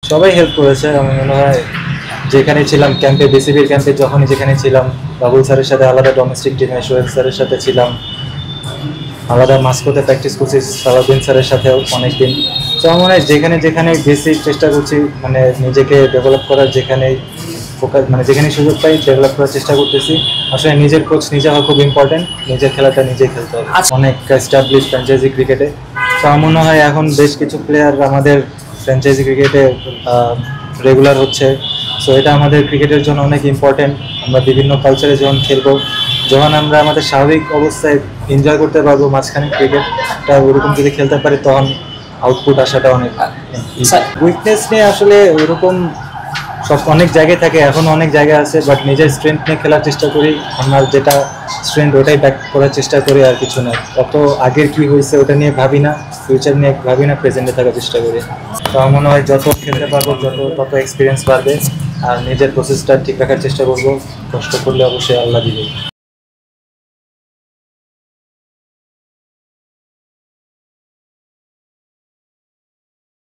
সবাই হেল্প করেছে। আমার মনে হয় যেখানে ছিলাম ক্যাম্পে, বিসিবির ক্যাম্পে যখনই যেখানে ছিলাম, বাবুল স্যারের সাথে আলাদা, ডোমেস্টিক টিমে সোহেল স্যারের সাথে ছিলাম, আলাদা মাস্কোতে প্র্যাকটিস করছি সালাউদ্দিন স্যারের সাথেও অনেকদিন। তো আমার মনে হয় যেখানে যেখানে বেশি চেষ্টা করছি, মানে নিজেকে ডেভেলপ করার, যেখানেই ফোকাস, মানে যেখানে সুযোগ পাই ডেভেলপ করার চেষ্টা করতেছি। আসলে নিজের কোচ নিজে হওয়া খুব ইম্পর্টেন্ট, নিজের খেলাটা নিজেই খেলতে হবে। অনেক এস্টাবলিশ ফ্র্যাঞ্চাইজি ক্রিকেটে, তো আমার মনে হয় এখন বেশ কিছু প্লেয়ার আমাদের ফ্র্যাঞ্চাইজি ক্রিকেটে রেগুলার হচ্ছে। সো এটা আমাদের ক্রিকেটের জন্য অনেক ইম্পর্টেন্ট। আমরা বিভিন্ন কালচারে যখন খেলবো, যখন আমরা আমাদের স্বাভাবিক অবস্থায় এনজয় করতে পারবো মাঝখানে ক্রিকেটটা ওরকম যদি খেলতে পারি, তখন আউটপুট আসাটা অনেক। উইকনেস নিয়ে আসলে ওরকম সব অনেক জায়গায় থাকে, এখনও অনেক জায়গায় আছে, বাট নিজের স্ট্রেংথ নিয়ে খেলার চেষ্টা করি। আমার যেটা স্ট্রেংথ ওটাই ব্যাক করার চেষ্টা করি, আর কিছু নয়। অত আগের কী হয়েছে ওটা নিয়ে ভাবি না, ফিউচার নিয়ে ভাবি না, প্রেজেন্টে থাকার চেষ্টা করি। তো আমার মনে হয় যত খেলতে পারবো তত এক্সপিরিয়েন্স বাড়বে, আর নিজের প্রসেসটা ঠিক রাখার চেষ্টা করবো। কষ্ট করলে অবশ্যই আল্লাহ দিবে।